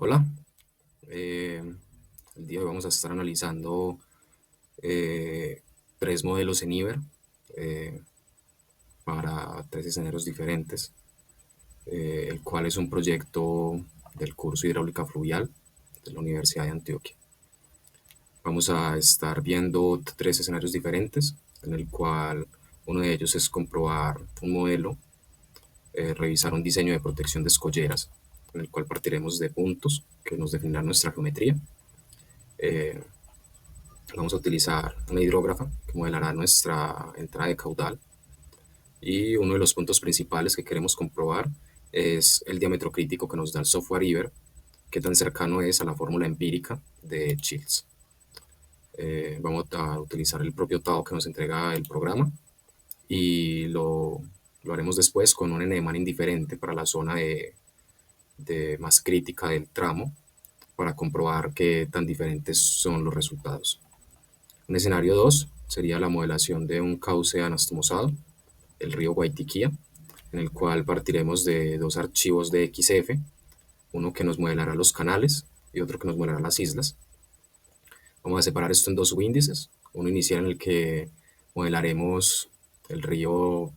Hola, el día de hoy vamos a estar analizando eh, tres modelos en Iber eh, para tres escenarios diferentes, el cual es un proyecto del curso Hidráulica Fluvial de la Universidad de Antioquia. Vamos a estar viendo tres escenarios diferentes, en el cual uno de ellos es comprobar un modelo, revisar un diseño de protección de escolleras, en el cual partiremos de puntos que nos definirán nuestra geometría. Eh, Vamos a utilizar una hidrógrafa que modelará nuestra entrada de caudal, y uno de los puntos principales que queremos comprobar es el diámetro crítico que nos da el software Iber, que tan cercano es a la fórmula empírica de Childs. Vamos a utilizar el propio TAO que nos entrega el programa, y lo haremos después con un NMAN indiferente para la zona de más crítica del tramo, para comprobar qué tan diferentes son los resultados. Un escenario 2 sería la modelación de un cauce anastomosado, el río Guaitiquía, en el cual partiremos de dos archivos de XF, uno que nos modelará los canales y otro que nos modelará las islas. Vamos a separar esto en dos subíndices, uno inicial en el que modelaremos el río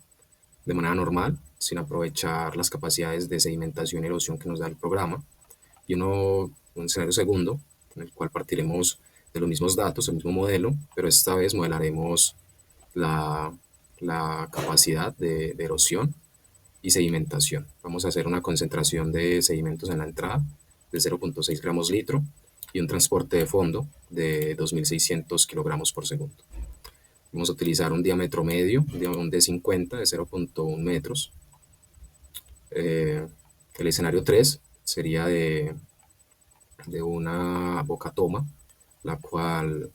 de manera normal, sin aprovechar las capacidades de sedimentación y erosión que nos da el programa, y un escenario segundo, en el cual partiremos de los mismos datos, el mismo modelo, pero esta vez modelaremos la, la capacidad de erosión y sedimentación. Vamos a hacer una concentración de sedimentos en la entrada de 0,6 gramos litro y un transporte de fondo de 2.600 kilogramos por segundo. Vamos a utilizar un diámetro medio, un D50 de 0,1 metros. El escenario 3 sería de una boca toma, la cual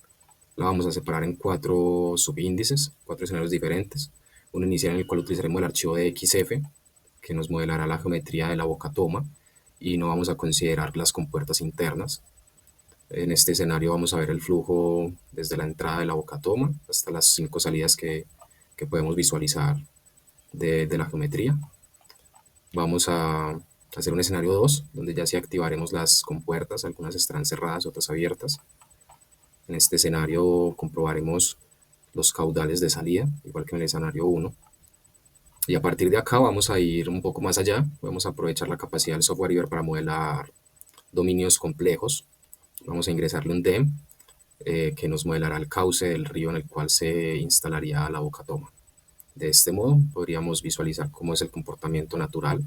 la vamos a separar en cuatro subíndices, cuatro escenarios diferentes. Uno inicial en el cual utilizaremos el archivo de XF, que nos modelará la geometría de la boca toma, y no vamos a considerar las compuertas internas. En este escenario vamos a ver el flujo desde la entrada de la boca toma hasta las 5 salidas que podemos visualizar de la geometría. Vamos a hacer un escenario 2, donde ya sí activaremos las compuertas, algunas estarán cerradas, otras abiertas. En este escenario comprobaremos los caudales de salida, igual que en el escenario 1. Y a partir de acá vamos a ir un poco más allá, vamos a aprovechar la capacidad del software Iber para modelar dominios complejos. Vamos a ingresarle un DEM que nos modelará el cauce del río en el cual se instalaría la boca toma. De este modo podríamos visualizar cómo es el comportamiento natural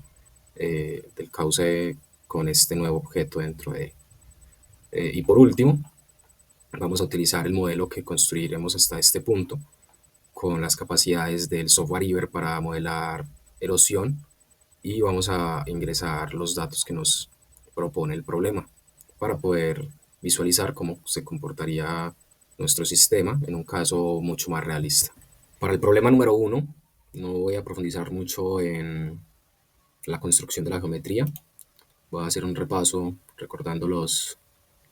del cauce con este nuevo objeto dentro de él. Y por último, vamos a utilizar el modelo que construiremos hasta este punto con las capacidades del software Iber para modelar erosión, y vamos a ingresar los datos que nos propone el problema para poder visualizar cómo se comportaría nuestro sistema en un caso mucho más realista. Para el problema número 1, no voy a profundizar mucho en la construcción de la geometría. Voy a hacer un repaso recordando los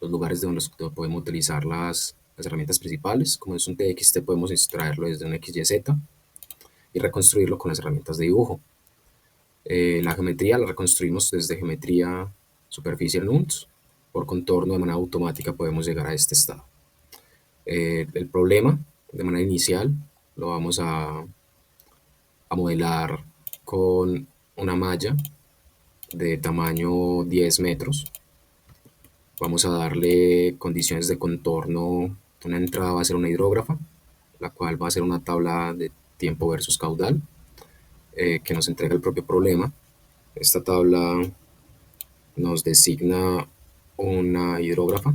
lugares donde podemos utilizar las herramientas principales. Como es un TXT, podemos extraerlo desde un XYZ y reconstruirlo con las herramientas de dibujo. La geometría la reconstruimos desde geometría superficial NUNS. Por contorno de manera automática podemos llegar a este estado. El problema de manera inicial lo vamos a modelar con una malla de tamaño 10 metros. Vamos a darle condiciones de contorno. Una entrada va a ser una hidrógrafa, la cual va a ser una tabla de tiempo versus caudal que nos entrega el propio problema. Esta tabla nos designa una hidrógrafa,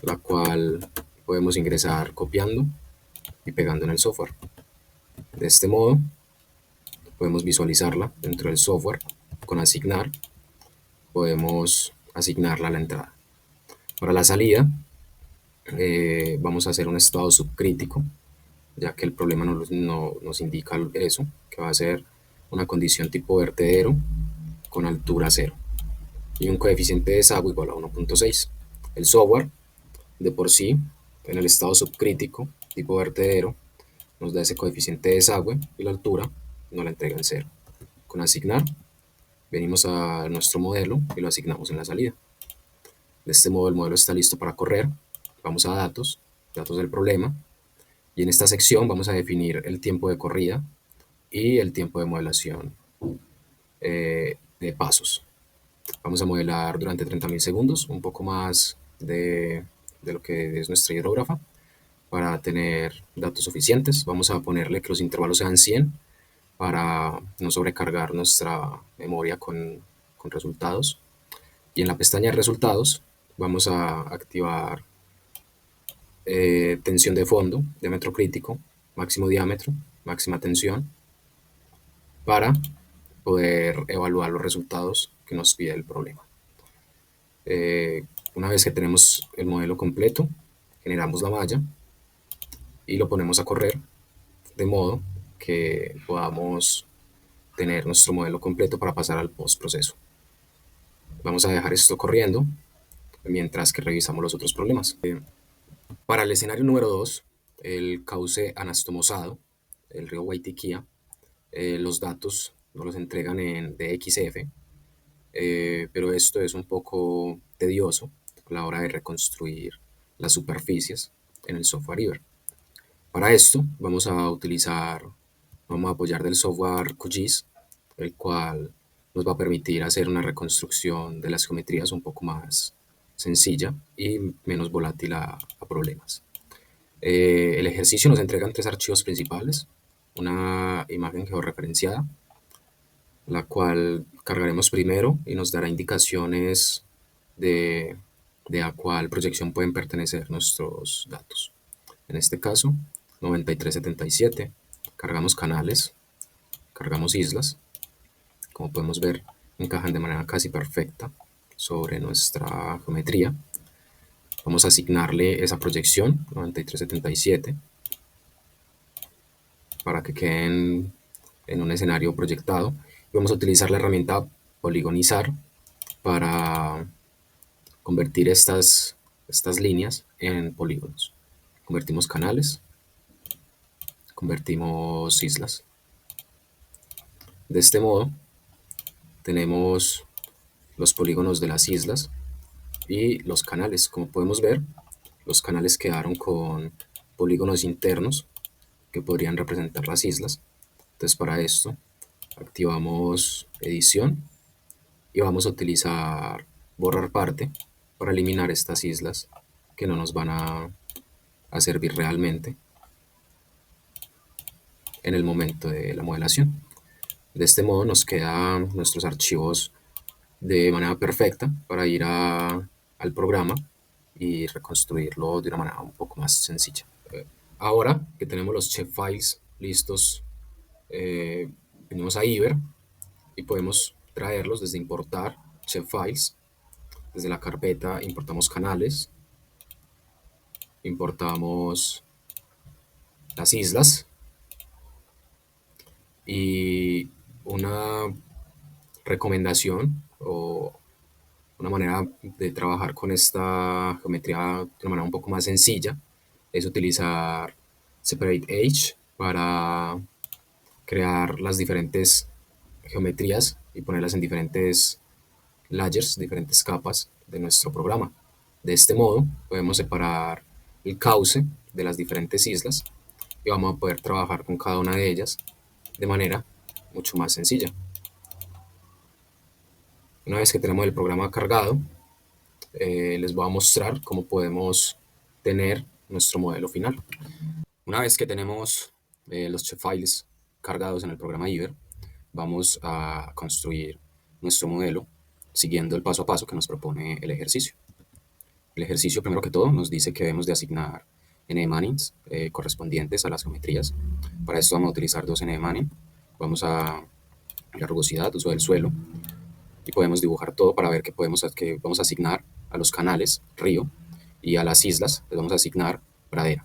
la cual podemos ingresar copiando y pegando en el software. De este modo podemos visualizarla dentro del software. Con asignar podemos asignarla a la entrada. Para la salida vamos a hacer un estado subcrítico, ya que el problema nos indica eso, que va a ser una condición tipo vertedero con altura 0 y un coeficiente de desagüe igual a 1,6. El software de por sí, en el estado subcrítico tipo vertedero, nos da ese coeficiente de desagüe y la altura nos la entrega en 0. Con asignar venimos a nuestro modelo y lo asignamos en la salida. De este modo el modelo está listo para correr. Vamos a datos, datos del problema, y en esta sección vamos a definir el tiempo de corrida y el tiempo de modelación de pasos. Vamos a modelar durante 30.000 segundos, un poco más de lo que es nuestra hidrógrafa, para tener datos suficientes. Vamos a ponerle que los intervalos sean 100 para no sobrecargar nuestra memoria con resultados. Y en la pestaña de resultados vamos a activar tensión de fondo, diámetro crítico, máximo diámetro, máxima tensión, para poder evaluar los resultados que nos pide el problema. Una vez que tenemos el modelo completo, generamos la malla y lo ponemos a correr de modo que podamos tener nuestro modelo completo para pasar al postproceso. Vamos a dejar esto corriendo mientras que revisamos los otros problemas. Para el escenario número 2, el cauce anastomosado, el río Waitiquía, los datos nos los entregan en DXF, pero esto es un poco tedioso a la hora de reconstruir las superficies en el software Iber. Para esto vamos a apoyar del software QGIS, el cual nos va a permitir hacer una reconstrucción de las geometrías un poco más sencilla y menos volátil a problemas. El ejercicio nos entrega 3 archivos principales: una imagen georreferenciada, la cual cargaremos primero y nos dará indicaciones de a cuál proyección pueden pertenecer nuestros datos. En este caso, 9377. Cargamos canales, cargamos islas. Como podemos ver, encajan de manera casi perfecta sobre nuestra geometría. Vamos a asignarle esa proyección, 9377, para que queden en un escenario proyectado. Vamos a utilizar la herramienta poligonizar para convertir estas líneas en polígonos. Convertimos canales, convertimos islas. De este modo, tenemos los polígonos de las islas y los canales. Como podemos ver, los canales quedaron con polígonos internos que podrían representar las islas. Entonces, para esto activamos edición y vamos a utilizar borrar parte para eliminar estas islas que no nos van a servir realmente en el momento de la modelación. De este modo nos quedan nuestros archivos de manera perfecta para ir al programa y reconstruirlo de una manera un poco más sencilla. Ahora que tenemos los shapefiles listos, venimos a Iber y podemos traerlos desde importar shapefiles. Desde la carpeta importamos canales, importamos las islas, y una recomendación o una manera de trabajar con esta geometría de una manera un poco más sencilla es utilizar Separate Edge para crear las diferentes geometrías y ponerlas en diferentes layers, diferentes capas de nuestro programa. De este modo podemos separar el cauce de las diferentes islas y vamos a poder trabajar con cada una de ellas de manera mucho más sencilla. Una vez que tenemos el programa cargado, les voy a mostrar cómo podemos tener nuestro modelo final. Una vez que tenemos los shapefiles cargados en el programa Iber, vamos a construir nuestro modelo siguiendo el paso a paso que nos propone el ejercicio. El ejercicio, primero que todo, nos dice que debemos de asignar n-mannings correspondientes a las geometrías. Para esto vamos a utilizar 2 n-manning. Vamos a la rugosidad, uso del suelo, y podemos dibujar todo para ver que vamos a asignar a los canales río y a las islas les vamos a asignar pradera.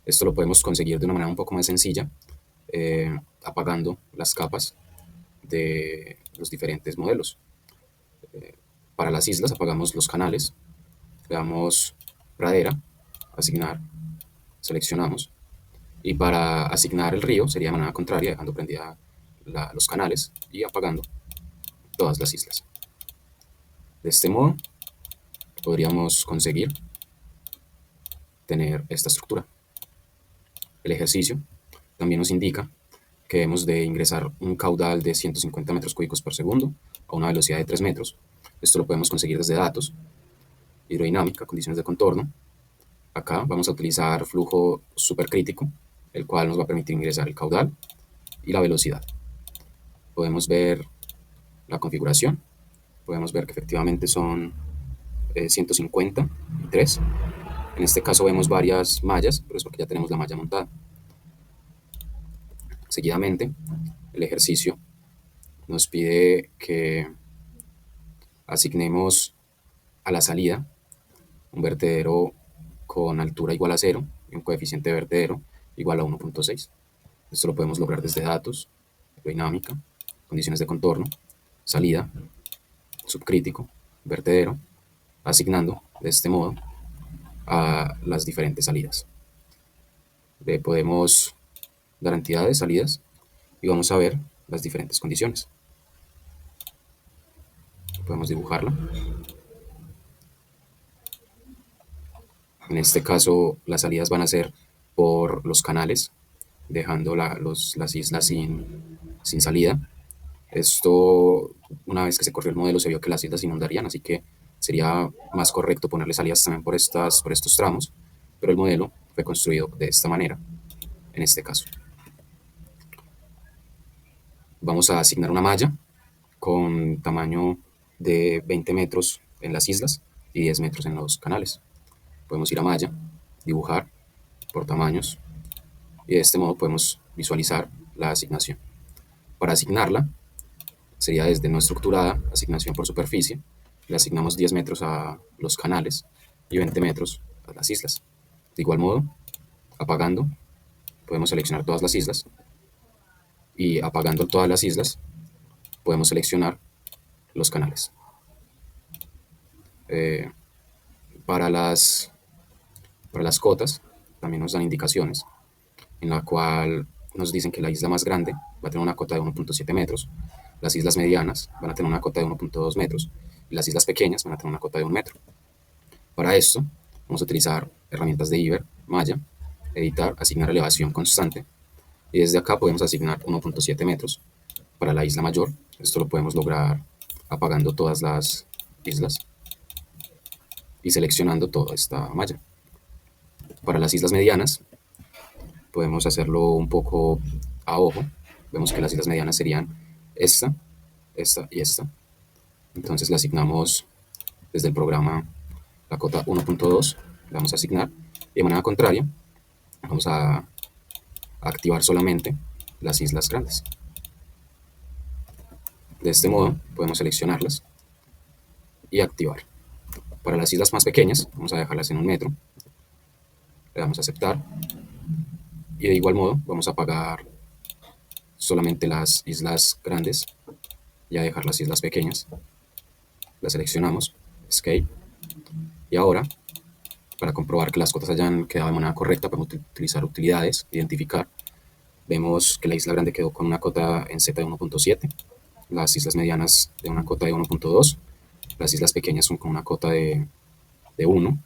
Esto lo podemos conseguir de una manera un poco más sencilla, apagando las capas de los diferentes modelos. Para las islas apagamos los canales, le damos pradera, asignar, seleccionamos, y para asignar el río sería de manera contraria, dejando prendida los canales y apagando todas las islas. De este modo, podríamos conseguir tener esta estructura. El ejercicio también nos indica que debemos de ingresar un caudal de 150 metros cúbicos por segundo a una velocidad de 3 metros. Esto lo podemos conseguir desde datos, hidrodinámica, condiciones de contorno. Acá vamos a utilizar flujo supercrítico, el cual nos va a permitir ingresar el caudal y la velocidad. Podemos ver la configuración. Podemos ver que efectivamente son 150 y 3. En este caso vemos varias mallas, pero es porque ya tenemos la malla montada. Seguidamente, el ejercicio nos pide que asignemos a la salida un vertedero con altura igual a 0 y un coeficiente de vertedero igual a 1.6. Esto lo podemos lograr desde datos, aerodinámica, condiciones de contorno, salida, subcrítico, vertedero, asignando de este modo a las diferentes salidas. Le podemos dar entidades de salidas y vamos a ver las diferentes condiciones. Podemos dibujarla. En este caso, las salidas van a ser por los canales, dejando las islas sin salida. Esto, una vez que se corrió el modelo, se vio que las islas se inundarían, así que sería más correcto ponerle salidas también por estos tramos, pero el modelo fue construido de esta manera, en este caso. Vamos a asignar una malla con tamaño de 20 metros en las islas y 10 metros en los canales. Podemos ir a malla, dibujar por tamaños y de este modo podemos visualizar la asignación. Para asignarla sería desde no estructurada, asignación por superficie, le asignamos 10 metros a los canales y 20 metros a las islas. De igual modo, apagando, podemos seleccionar todas las islas y apagando todas las islas podemos seleccionar los canales. Para las cotas también nos dan indicaciones en la cual nos dicen que la isla más grande va a tener una cota de 1.7 metros, las islas medianas van a tener una cota de 1.2 metros y las islas pequeñas van a tener una cota de 1 metro. Para esto vamos a utilizar herramientas de Iber, malla, editar, asignar elevación constante y desde acá podemos asignar 1.7 metros para la isla mayor. Esto lo podemos lograr apagando todas las islas y seleccionando toda esta malla. Para las islas medianas podemos hacerlo un poco a ojo. Vemos que las islas medianas serían esta, esta y esta. Entonces le asignamos desde el programa la cota 1.2, le vamos a asignar y de manera contraria vamos a activar solamente las islas grandes. De este modo podemos seleccionarlas y activar. Para las islas más pequeñas vamos a dejarlas en 1 metro, le damos a aceptar y de igual modo vamos a apagar solamente las islas grandes y a dejar las islas pequeñas. Las seleccionamos, Escape, y ahora para comprobar que las cotas hayan quedado de manera correcta podemos utilizar utilidades, identificar. Vemos que la isla grande quedó con una cota en Z de 1.7, las islas medianas de una cota de 1.2, las islas pequeñas son con una cota de 1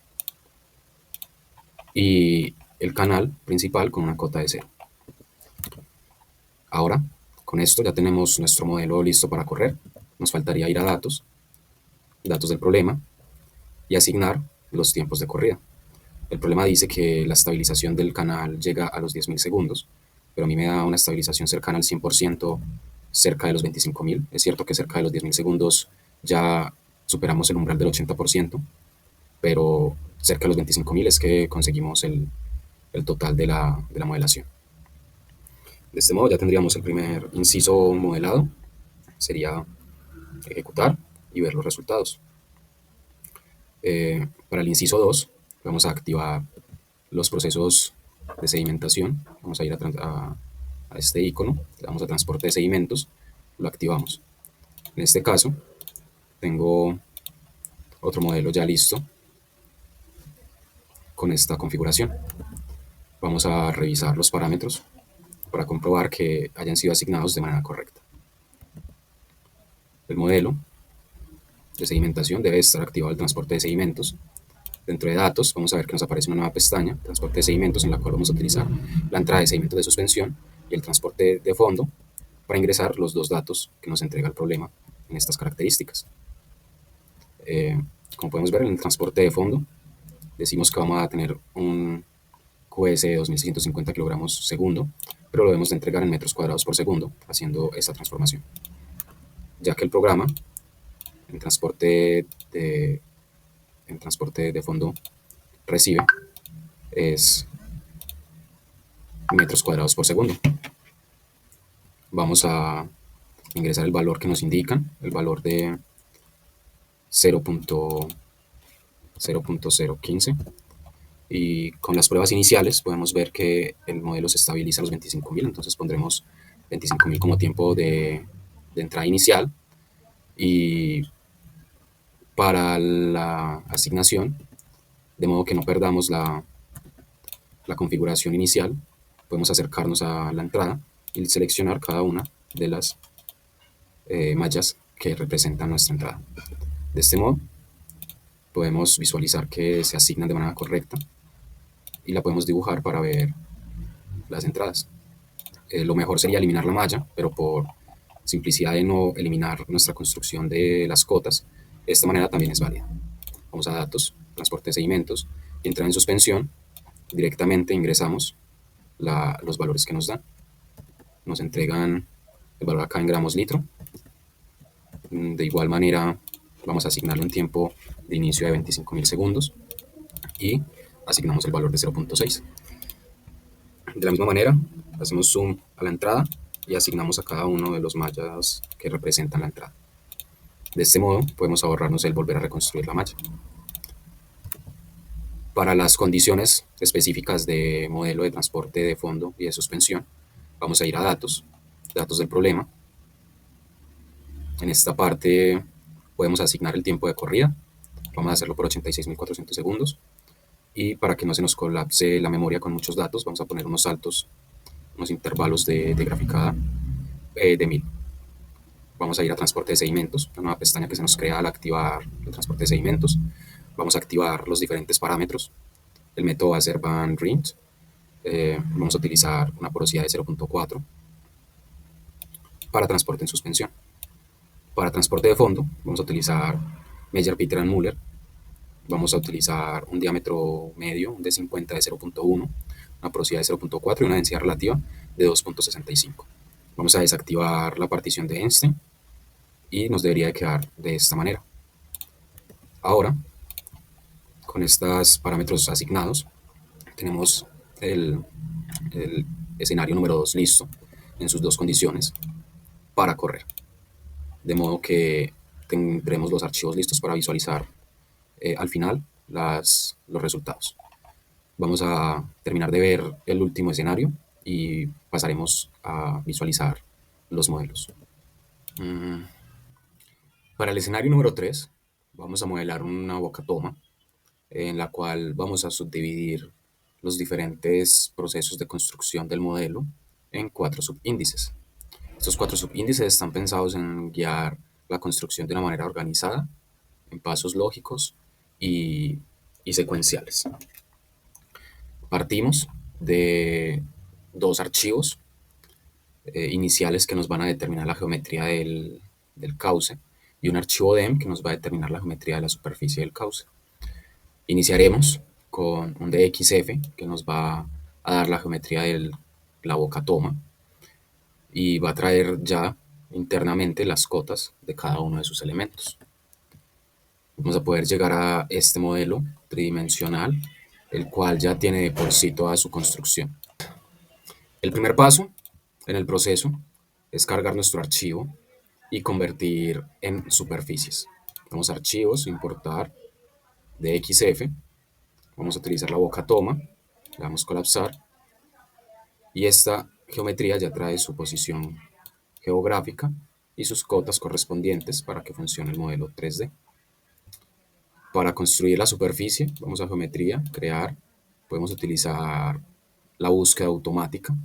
y el canal principal con una cota de 0. Ahora, con esto ya tenemos nuestro modelo listo para correr. Nos faltaría ir a datos, datos del problema y asignar los tiempos de corrida. El problema dice que la estabilización del canal llega a los 10.000 segundos, pero a mí me da una estabilización cercana al 100%, cerca de los 25.000. Es cierto que cerca de los 10.000 segundos ya superamos el umbral del 80%, pero cerca de los 25.000 es que conseguimos el total de la modelación. De este modo ya tendríamos el primer inciso modelado, sería ejecutar y ver los resultados. Para el inciso 2 vamos a activar los procesos de sedimentación. Vamos a ir a este icono, le damos a transporte de sedimentos, lo activamos. En este caso tengo otro modelo ya listo con esta configuración. Vamos a revisar los parámetros para comprobar que hayan sido asignados de manera correcta. el modelo de sedimentación debe estar activado el transporte de sedimentos. Dentro de datos vamos a ver que nos aparece una nueva pestaña, transporte de sedimentos, en la cual vamos a utilizar la entrada de sedimentos de suspensión y el transporte de fondo para ingresar los dos datos que nos entrega el problema en estas características. Como podemos ver en el transporte de fondo, decimos que vamos a tener un QS de 2650 kilogramos segundo, pero lo debemos de entregar en metros cuadrados por segundo, haciendo esta transformación, ya que el programa en transporte de fondo recibe es metros cuadrados por segundo. Vamos a ingresar el valor que nos indican, el valor de 0.015, y con las pruebas iniciales podemos ver que el modelo se estabiliza a los 25.000, entonces pondremos 25.000 como tiempo de entrada inicial, y para la asignación, de modo que no perdamos la configuración inicial, podemos acercarnos a la entrada y seleccionar cada una de las mallas que representan nuestra entrada. De este modo, podemos visualizar que se asignan de manera correcta y la podemos dibujar para ver las entradas. Lo mejor sería eliminar la malla, pero por simplicidad de no eliminar nuestra construcción de las cotas, esta manera también es válida. Vamos a datos, transporte de sedimentos, y entrar en suspensión, directamente ingresamos los valores que nos dan. Nos entregan el valor acá en gramos litro. De igual manera, vamos a asignarle un tiempo de inicio de 25.000 segundos y asignamos el valor de 0.6. De la misma manera, hacemos zoom a la entrada y asignamos a cada uno de los mallas que representan la entrada. De este modo, podemos ahorrarnos el volver a reconstruir la malla. Para las condiciones específicas de modelo de transporte de fondo y de suspensión, vamos a ir a datos, datos del problema. En esta parte podemos asignar el tiempo de corrida. Vamos a hacerlo por 86.400 segundos. Y para que no se nos colapse la memoria con muchos datos, vamos a poner unos saltos, unos intervalos de graficada de 1000. Vamos a ir a transporte de sedimentos, una nueva pestaña que se nos crea al activar el transporte de sedimentos. Vamos a activar los diferentes parámetros. El método va a ser Van Rijn. Vamos a utilizar una porosidad de 0.4 para transporte en suspensión. Para transporte de fondo vamos a utilizar Meyer, Peter and Muller. Vamos a utilizar un diámetro medio de 50 de 0.1, una porosidad de 0.4 y una densidad relativa de 2.65. Vamos a desactivar la partición de Einstein y nos debería de quedar de esta manera. Ahora, con estos parámetros asignados, tenemos el escenario número 2 listo en sus dos condiciones para correr. De modo que tendremos los archivos listos para visualizar al final los resultados. Vamos a terminar de ver el último escenario y pasaremos a visualizar los modelos. Para el escenario número 3 vamos a modelar una boca toma en la cual vamos a subdividir los diferentes procesos de construcción del modelo en 4 subíndices. Estos 4 subíndices están pensados en guiar la construcción de una manera organizada, en pasos lógicos y secuenciales. Partimos de 2 archivos iniciales que nos van a determinar la geometría del cauce y un archivo DEM que nos va a determinar la geometría de la superficie del cauce. Iniciaremos con un DXF que nos va a dar la geometría de la boca toma y va a traer ya internamente las cotas de cada uno de sus elementos. Vamos a poder llegar a este modelo tridimensional, el cual ya tiene de por sí toda su construcción. El primer paso en el proceso es cargar nuestro archivo y convertir en superficies. Vamos a archivos, importar DXF, vamos a utilizar la boca toma, le damos colapsar y esta geometría ya trae su posición geográfica y sus cotas correspondientes para que funcione el modelo 3D. Para construir la superficie, vamos a geometría, crear, podemos utilizar la búsqueda automática.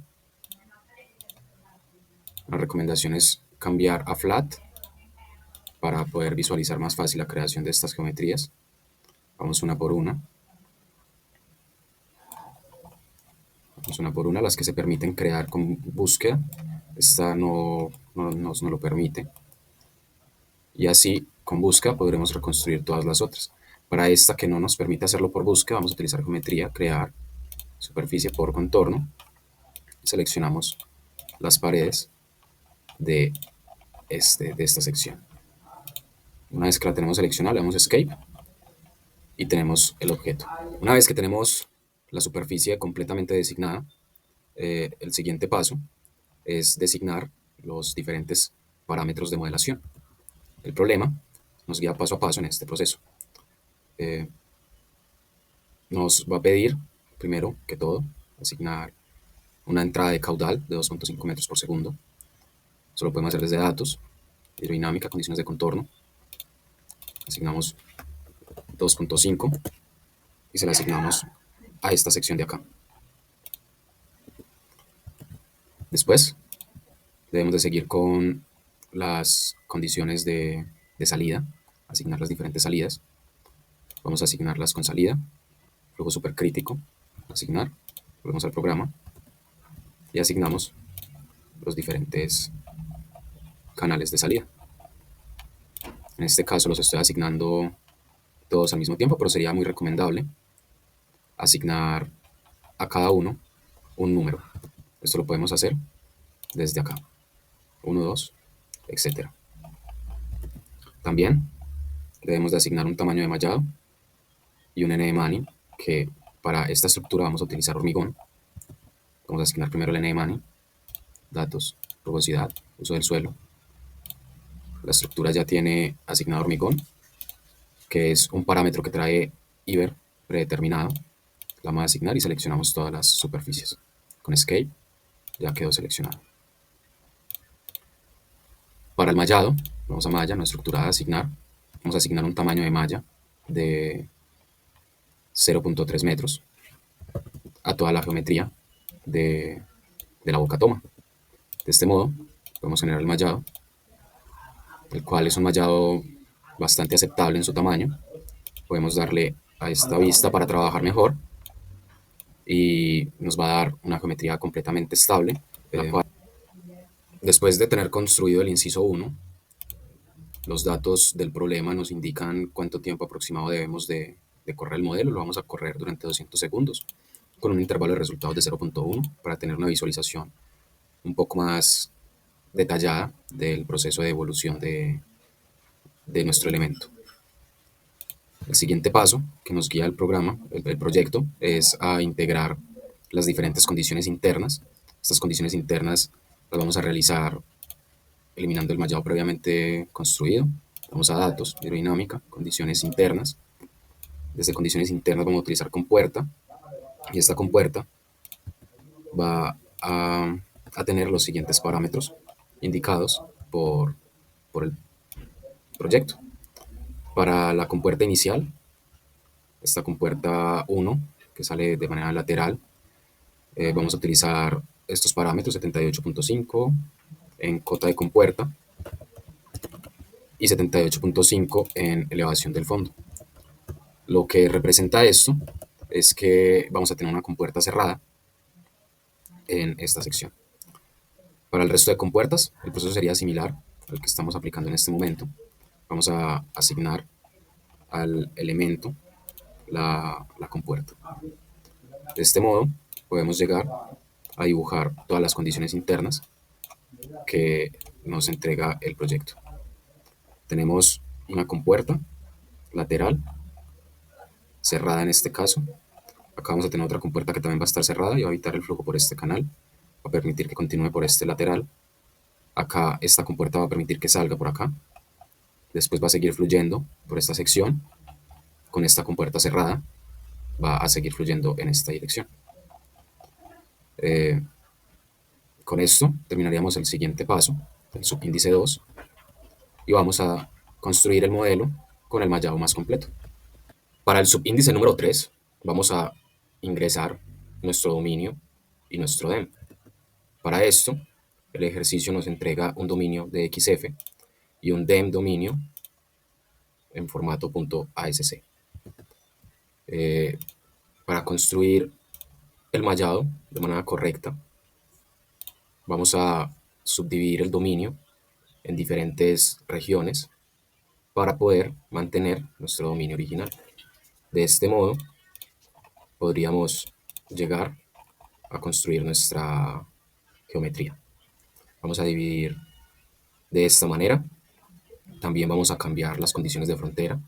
La recomendación es cambiar a flat para poder visualizar más fácil la creación de estas geometrías. Vamos una por una. Vamos una por una, las que se permiten crear con búsqueda. Esta no nos lo permite. Y así, con búsqueda, podremos reconstruir todas las otras. Para esta que no nos permite hacerlo por búsqueda, vamos a utilizar geometría, crear superficie por contorno. Seleccionamos las paredes de esta sección. Una vez que la tenemos seleccionada, le damos Escape y tenemos el objeto. Una vez que tenemos la superficie completamente designada, el siguiente paso es designar los diferentes parámetros de modelación. El problema nos guía paso a paso en este proceso. Nos va a pedir, primero que todo, asignar una entrada de caudal de 2.5 metros por segundo. Eso lo podemos hacer desde datos, hidrodinámica, condiciones de contorno. Asignamos 2.5 y se la asignamos a esta sección de acá. Después debemos de seguir con las condiciones de salida, asignar las diferentes salidas. Vamos a asignarlas con salida, flujo supercrítico, asignar, volvemos al programa y asignamos los diferentes canales de salida. En este caso los estoy asignando todos al mismo tiempo, pero sería muy recomendable asignar a cada uno un número. Esto lo podemos hacer desde acá. 1, 2, etc. También debemos de asignar un tamaño de mallado y un n de Manning, que para esta estructura vamos a utilizar hormigón. Vamos a asignar primero el n de Manning, datos, rugosidad, uso del suelo. La estructura ya tiene asignado hormigón, que es un parámetro que trae Iber predeterminado. La vamos a asignar y seleccionamos todas las superficies. Con Escape ya quedó seleccionado. Para el mallado, vamos a malla, no estructurada, asignar. Vamos a asignar un tamaño de malla de 0.3 metros a toda la geometría de la boca toma. De este modo, podemos generar el mallado, el cual es un mallado bastante aceptable en su tamaño. Podemos darle a esta vista para trabajar mejor y nos va a dar una geometría completamente estable. Después de tener construido el inciso 1, los datos del problema nos indican cuánto tiempo aproximado debemos de correr el modelo. Lo vamos a correr durante 200 segundos con un intervalo de resultados de 0.1 para tener una visualización un poco más detallada del proceso de evolución de nuestro elemento. El siguiente paso que nos guía el programa, el proyecto, es a integrar las diferentes condiciones internas. Estas condiciones internas las vamos a realizar eliminando el mallado previamente construido. Vamos a datos, hidrodinámica, condiciones internas. Desde condiciones internas vamos a utilizar compuerta, y esta compuerta va a tener los siguientes parámetros indicados por el proyecto. Para la compuerta inicial, esta compuerta 1, que sale de manera lateral, vamos a utilizar estos parámetros, 78.5 en cota de compuerta y 78.5 en elevación del fondo. Lo que representa esto es que vamos a tener una compuerta cerrada en esta sección. Para el resto de compuertas, el proceso sería similar al que estamos aplicando en este momento. Vamos a asignar al elemento la compuerta. De este modo, podemos llegar a dibujar todas las condiciones internas que nos entrega el proyecto. Tenemos una compuerta lateral, cerrada en este caso. Acá vamos a tener otra compuerta que también va a estar cerrada y va a evitar el flujo por este canal. Va a permitir que continúe por este lateral. Acá esta compuerta va a permitir que salga por acá. Después va a seguir fluyendo por esta sección. Con esta compuerta cerrada va a seguir fluyendo en esta dirección. Con esto terminaríamos el siguiente paso, el subíndice 2, y vamos a construir el modelo con el mallado más completo. Para el subíndice número 3 vamos a ingresar nuestro dominio y nuestro DEM. Para esto, el ejercicio nos entrega un dominio de XF y un dem dominio en formato .asc. Para construir el mallado de manera correcta, vamos a subdividir el dominio en diferentes regiones para poder mantener nuestro dominio original. De este modo, podríamos llegar a construir nuestra geometría. Vamos a dividir de esta manera. También vamos a cambiar las condiciones de frontera,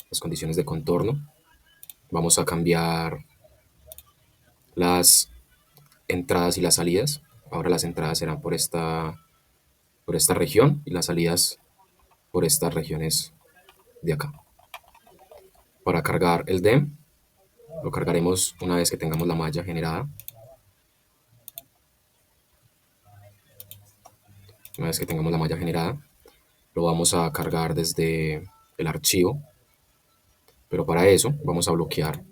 las condiciones de contorno. Vamos a cambiar las entradas y las salidas. Ahora las entradas serán por esta región y las salidas por estas regiones de acá. Para cargar el DEM, lo cargaremos una vez que tengamos la malla generada. Una vez que tengamos la malla generada, lo vamos a cargar desde el archivo, pero para eso vamos a bloquear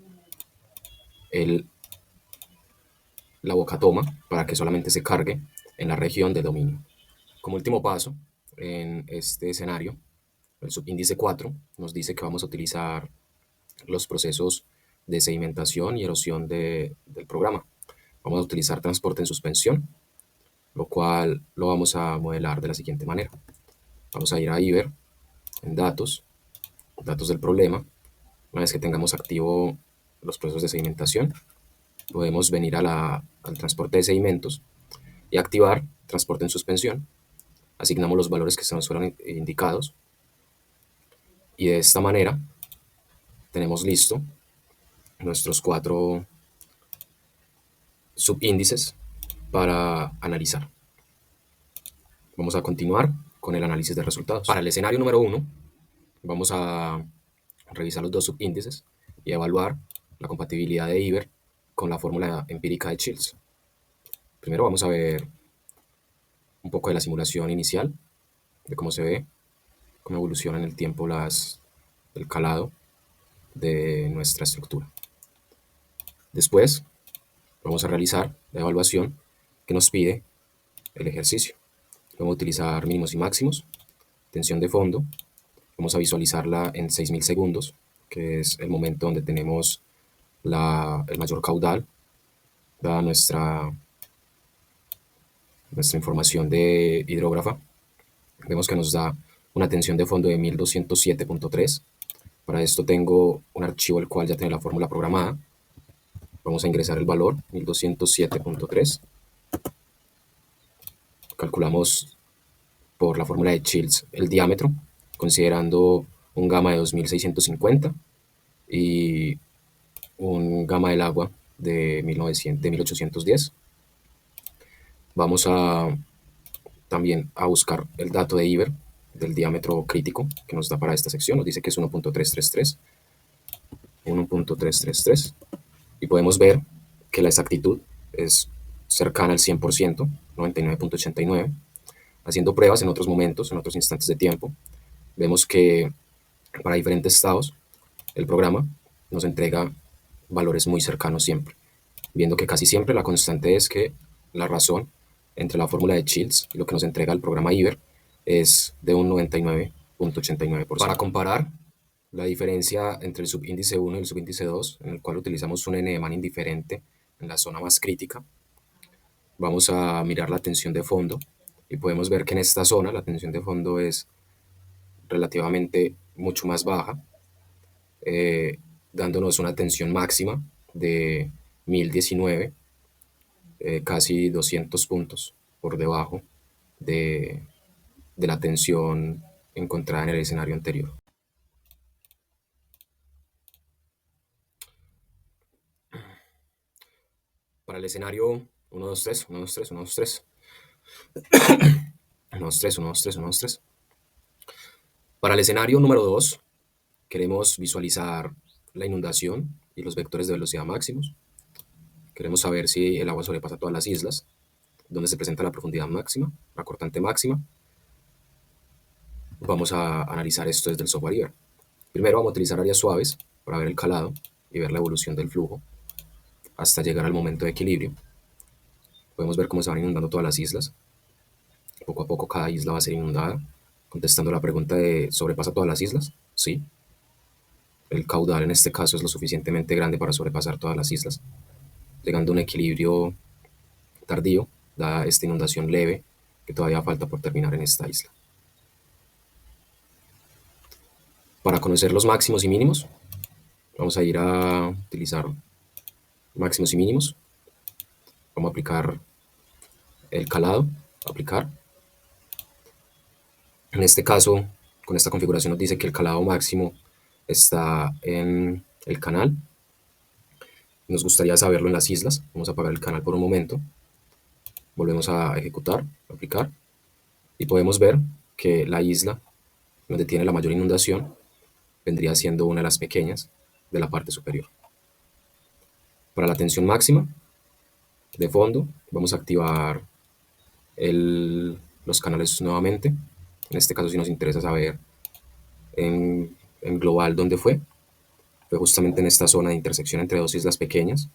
la boca toma para que solamente se cargue en la región de dominio. Como último paso, en este escenario, el subíndice 4 nos dice que vamos a utilizar los procesos de sedimentación y erosión del programa. Vamos a utilizar transporte en suspensión, lo cual lo vamos a modelar de la siguiente manera. Vamos a ir a Iber, en datos del problema. Una vez que tengamos activo los procesos de sedimentación, podemos venir al transporte de sedimentos y activar transporte en suspensión. Asignamos los valores que se nos fueron indicados y de esta manera tenemos listo nuestros 4 subíndices para analizar. Vamos a continuar con el análisis de resultados. Para el escenario número 1, vamos a revisar los 2 subíndices y evaluar la compatibilidad de Iber con la fórmula empírica de Childs. Primero vamos a ver un poco de la simulación inicial, de cómo se ve, cómo evoluciona en el tiempo el calado de nuestra estructura. Después vamos a realizar la evaluación que nos pide el ejercicio. Vamos a utilizar mínimos y máximos, tensión de fondo, vamos a visualizarla en 6000 segundos, que es el momento donde tenemos el mayor caudal, dada nuestra información de hidrógrafa. Vemos que nos da una tensión de fondo de 1207.3. Para esto tengo un archivo el cual ya tiene la fórmula programada. Vamos a ingresar el valor, 1207.3. Calculamos por la fórmula de Childs el diámetro, considerando un gamma de 2650 y un gamma del agua de 1810. Vamos también a buscar el dato de Iber del diámetro crítico que nos da para esta sección. Nos dice que es 1.333. 1.333. Y podemos ver que la exactitud es cercana al 100%, 99.89. Haciendo pruebas en otros momentos, en otros instantes de tiempo, vemos que para diferentes estados el programa nos entrega valores muy cercanos siempre, viendo que casi siempre la constante es que la razón entre la fórmula de Childs y lo que nos entrega el programa Iber es de un 99.89%. Para comparar la diferencia entre el subíndice 1 y el subíndice 2, en el cual utilizamos un n de man indiferente en la zona más crítica, vamos a mirar la tensión de fondo y podemos ver que en esta zona la tensión de fondo es relativamente mucho más baja, dándonos una tensión máxima de 1019, casi 200 puntos por debajo de la tensión encontrada en el escenario anterior. Para el escenario 1, 2, 3, 1, 2, 3, 1, 2, 3. 1, 2, 3, 1, 2, 3, 1, 2, 3. Para el escenario número 2, queremos visualizar la inundación y los vectores de velocidad máximos. Queremos saber si el agua sobrepasa todas las islas, donde se presenta la profundidad máxima, la cortante máxima. Vamos a analizar esto desde el software Iber. Primero vamos a utilizar áreas suaves para ver el calado y ver la evolución del flujo hasta llegar al momento de equilibrio. Podemos ver cómo se van inundando todas las islas. Poco a poco cada isla va a ser inundada Contestando la pregunta de ¿sobrepasa todas las islas? Sí. El caudal en este caso es lo suficientemente grande para sobrepasar todas las islas, llegando a un equilibrio tardío, dada esta inundación leve que todavía falta por terminar en esta isla. Para conocer los máximos y mínimos, vamos a ir a utilizar máximos y mínimos. Vamos a aplicar el calado, aplicar. En este caso, con esta configuración nos dice que el calado máximo está en el canal. Nos gustaría saberlo en las islas. Vamos a apagar el canal por un momento. Volvemos a ejecutar, aplicar. Y podemos ver que la isla donde tiene la mayor inundación vendría siendo una de las pequeñas de la parte superior. Para la tensión máxima de fondo, vamos a activar los canales nuevamente. En este caso, si nos interesa saber en global dónde fue justamente en esta zona de intersección entre dos islas pequeñas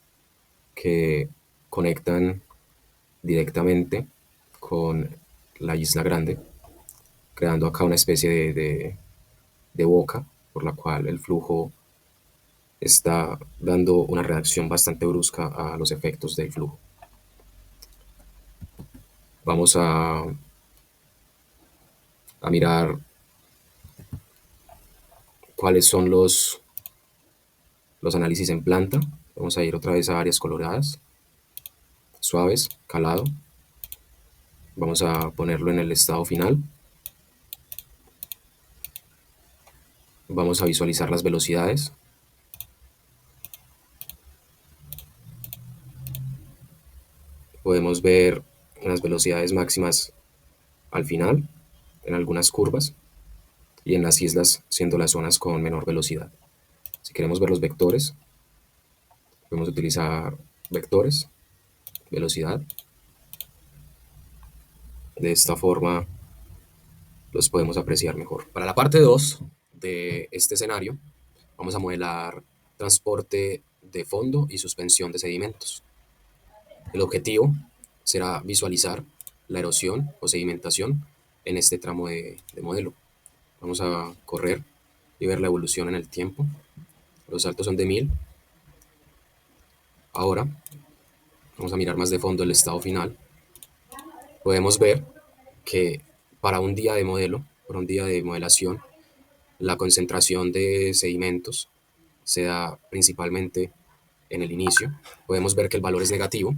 que conectan directamente con la isla grande, creando acá una especie de boca por la cual el flujo está dando una reacción bastante brusca a los efectos del flujo. Vamos a mirar cuáles son los análisis en planta. Vamos a ir otra vez a áreas coloradas, suaves, calado. Vamos a ponerlo en el estado final. Vamos a visualizar las velocidades. Podemos ver las velocidades máximas al final, en algunas curvas, y en las islas siendo las zonas con menor velocidad. Si queremos ver los vectores, podemos utilizar vectores, velocidad. De esta forma los podemos apreciar mejor. Para la parte 2 de este escenario, vamos a modelar transporte de fondo y suspensión de sedimentos. El objetivo será visualizar la erosión o sedimentación en este tramo de modelo. Vamos a correr y ver la evolución en el tiempo. Los saltos son de 1000. Ahora vamos a mirar más de fondo el estado final. Podemos ver que para un día de modelo, para un día de modelación, la concentración de sedimentos se da principalmente en el inicio. Podemos ver que el valor es negativo,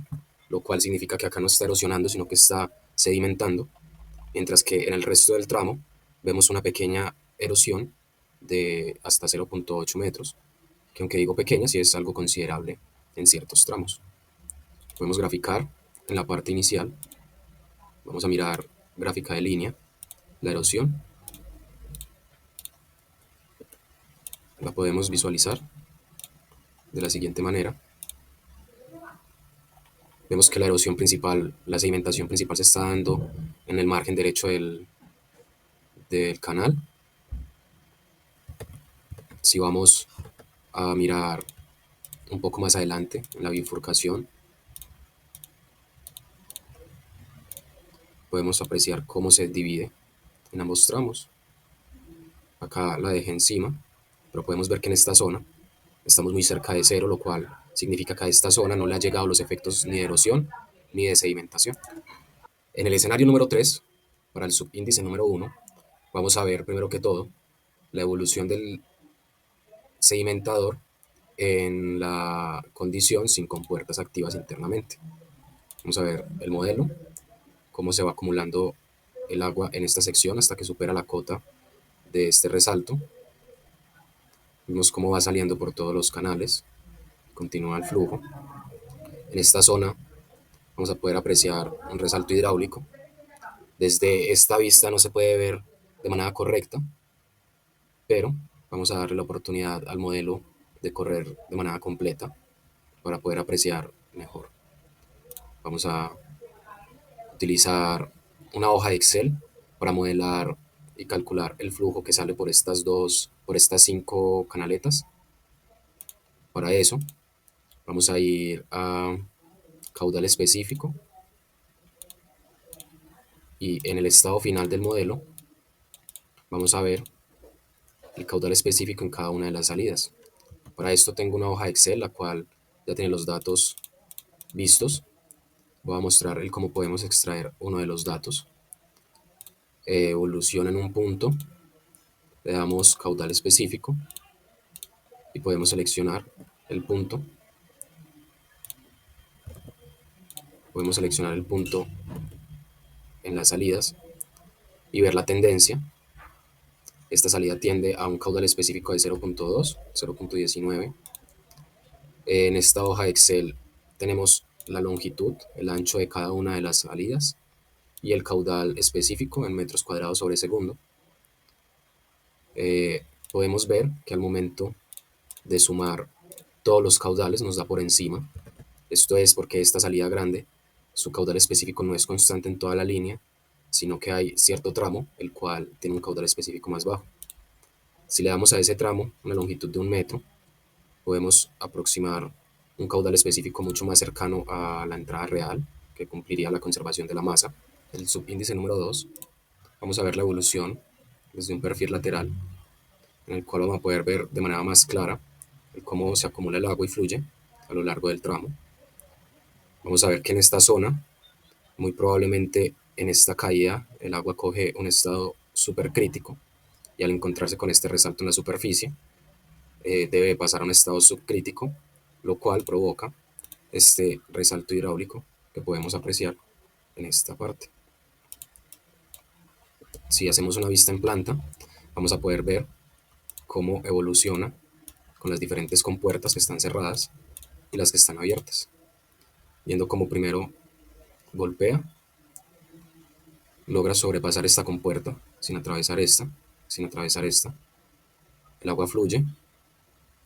lo cual significa que acá no está erosionando, sino que está sedimentando, mientras que en el resto del tramo vemos una pequeña erosión de hasta 0.8 metros, que aunque digo pequeña, sí es algo considerable en ciertos tramos. Podemos graficar en la parte inicial. Vamos a mirar gráfica de línea, la erosión. La podemos visualizar de la siguiente manera. Vemos que la erosión principal, la sedimentación principal se está dando en el margen derecho del canal. Si vamos a mirar un poco más adelante en la bifurcación, podemos apreciar cómo se divide en ambos tramos. Acá la dejé encima, pero podemos ver que en esta zona estamos muy cerca de cero, lo cual significa que a esta zona no le han llegado los efectos ni de erosión ni de sedimentación. En el escenario número 3, para el subíndice número 1, vamos a ver primero que todo la evolución del sedimentador en la condición sin compuertas activas internamente. Vamos a ver el modelo, cómo se va acumulando el agua en esta sección hasta que supera la cota de este resalto. Vemos cómo va saliendo por todos los canales, continúa el flujo. En esta zona vamos a poder apreciar un resalto hidráulico. Desde esta vista no se puede ver de manera correcta, pero vamos a darle la oportunidad al modelo de correr de manera completa para poder apreciar mejor. Vamos a utilizar una hoja de Excel para modelar y calcular el flujo que sale por estas 5 canaletas. Para eso vamos a ir a caudal específico y en el estado final del modelo vamos a ver el caudal específico en cada una de las salidas. Para esto tengo una hoja de Excel, la cual ya tiene los datos vistos. Voy a mostrar el cómo podemos extraer uno de los datos. Evolución en un punto, le damos caudal específico y podemos seleccionar el punto. Podemos seleccionar el punto en las salidas y ver la tendencia. Esta salida tiende a un caudal específico de 0.2, 0.19. En esta hoja de Excel tenemos la longitud, el ancho de cada una de las salidas y el caudal específico en metros cuadrados sobre segundo. Podemos ver que al momento de sumar todos los caudales nos da por encima. Esto es porque esta salida grande, su caudal específico no es constante en toda la línea, sino que hay cierto tramo, el cual tiene un caudal específico más bajo. Si le damos a ese tramo una longitud de 1 metro, podemos aproximar un caudal específico mucho más cercano a la entrada real, que cumpliría la conservación de la masa. El subíndice número 2, vamos a ver la evolución desde un perfil lateral, en el cual vamos a poder ver de manera más clara cómo se acumula el agua y fluye a lo largo del tramo. Vamos a ver que en esta zona, muy probablemente en esta caída, el agua coge un estado supercrítico y al encontrarse con este resalto en la superficie, debe pasar a un estado subcrítico, lo cual provoca este resalto hidráulico que podemos apreciar en esta parte. Si hacemos una vista en planta, vamos a poder ver cómo evoluciona con las diferentes compuertas que están cerradas y las que están abiertas. Viendo cómo primero golpea, logra sobrepasar esta compuerta sin atravesar esta, el agua fluye,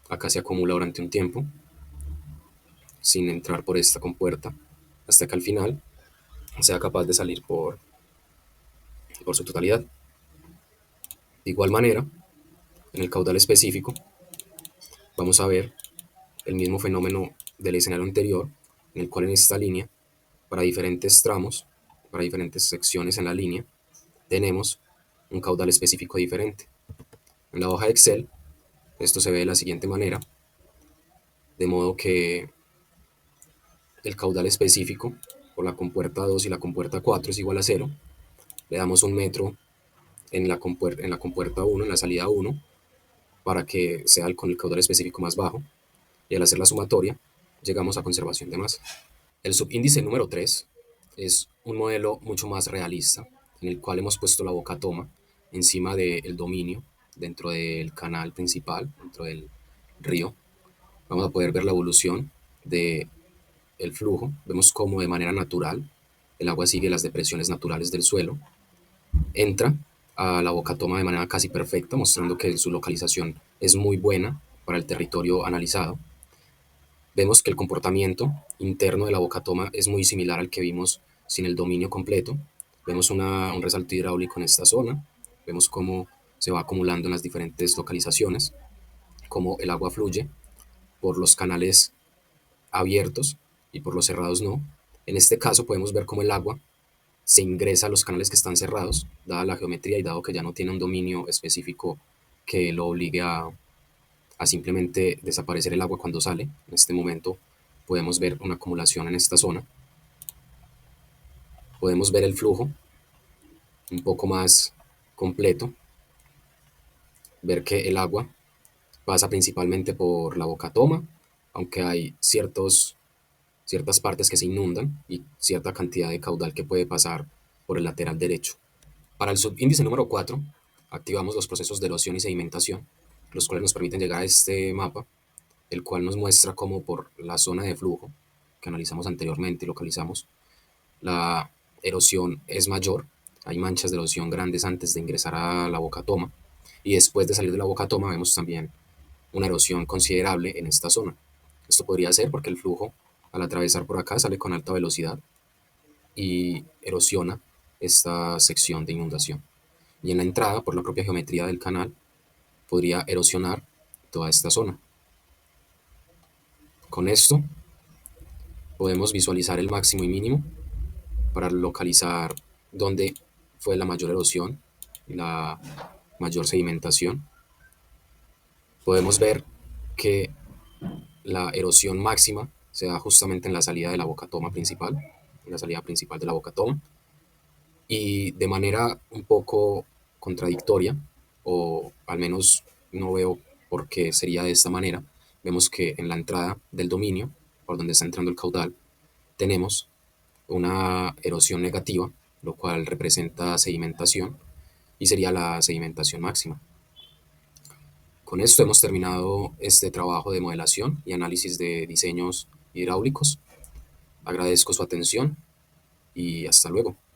acá se acumula durante un tiempo, sin entrar por esta compuerta, hasta que al final sea capaz de salir por su totalidad. De igual manera, en el caudal específico, vamos a ver el mismo fenómeno del escenario anterior, en el cual en esta línea, para diferentes tramos, para diferentes secciones en la línea, tenemos un caudal específico diferente. En la hoja de Excel, esto se ve de la siguiente manera, de modo que el caudal específico por la compuerta 2 y la compuerta 4 es igual a 0. Le damos 1 metro en la compuerta 1, en la salida 1, para que sea con el caudal específico más bajo, y al hacer la sumatoria, llegamos a conservación de masa. El subíndice número 3 es un modelo mucho más realista, en el cual hemos puesto la boca toma encima del dominio, dentro del canal principal, dentro del río. Vamos a poder ver la evolución del flujo. Vemos cómo de manera natural el agua sigue las depresiones naturales del suelo, entra a la boca toma de manera casi perfecta, mostrando que su localización es muy buena para el territorio analizado. Vemos que el comportamiento interno de la boca toma es muy similar al que vimos sin el dominio completo. Vemos un resalto hidráulico en esta zona, vemos cómo se va acumulando en las diferentes localizaciones, cómo el agua fluye por los canales abiertos y por los cerrados no. En este caso podemos ver cómo el agua se ingresa a los canales que están cerrados, dada la geometría y dado que ya no tiene un dominio específico que lo obligue a simplemente desaparecer el agua cuando sale. En este momento podemos ver una acumulación en esta zona. Podemos ver el flujo un poco más completo, ver que el agua pasa principalmente por la boca toma, aunque hay ciertas partes que se inundan y cierta cantidad de caudal que puede pasar por el lateral derecho. Para el subíndice número 4, activamos los procesos de erosión y sedimentación, los cuales nos permiten llegar a este mapa, el cual nos muestra cómo por la zona de flujo que analizamos anteriormente y localizamos, la erosión es mayor, hay manchas de erosión grandes antes de ingresar a la boca toma, y después de salir de la boca toma vemos también una erosión considerable en esta zona. Esto podría ser porque el flujo, al atravesar por acá, sale con alta velocidad y erosiona esta sección de inundación. Y en la entrada, por la propia geometría del canal, podría erosionar toda esta zona. Con esto podemos visualizar el máximo y mínimo para localizar dónde fue la mayor erosión y la mayor sedimentación. Podemos ver que la erosión máxima se da justamente en la salida de la boca toma principal, en la salida principal de la boca toma, y de manera un poco contradictoria, o al menos no veo por qué sería de esta manera, vemos que en la entrada del dominio, por donde está entrando el caudal, tenemos una erosión negativa, lo cual representa sedimentación y sería la sedimentación máxima. Con esto hemos terminado este trabajo de modelación y análisis de diseños hidráulicos. Agradezco su atención y hasta luego.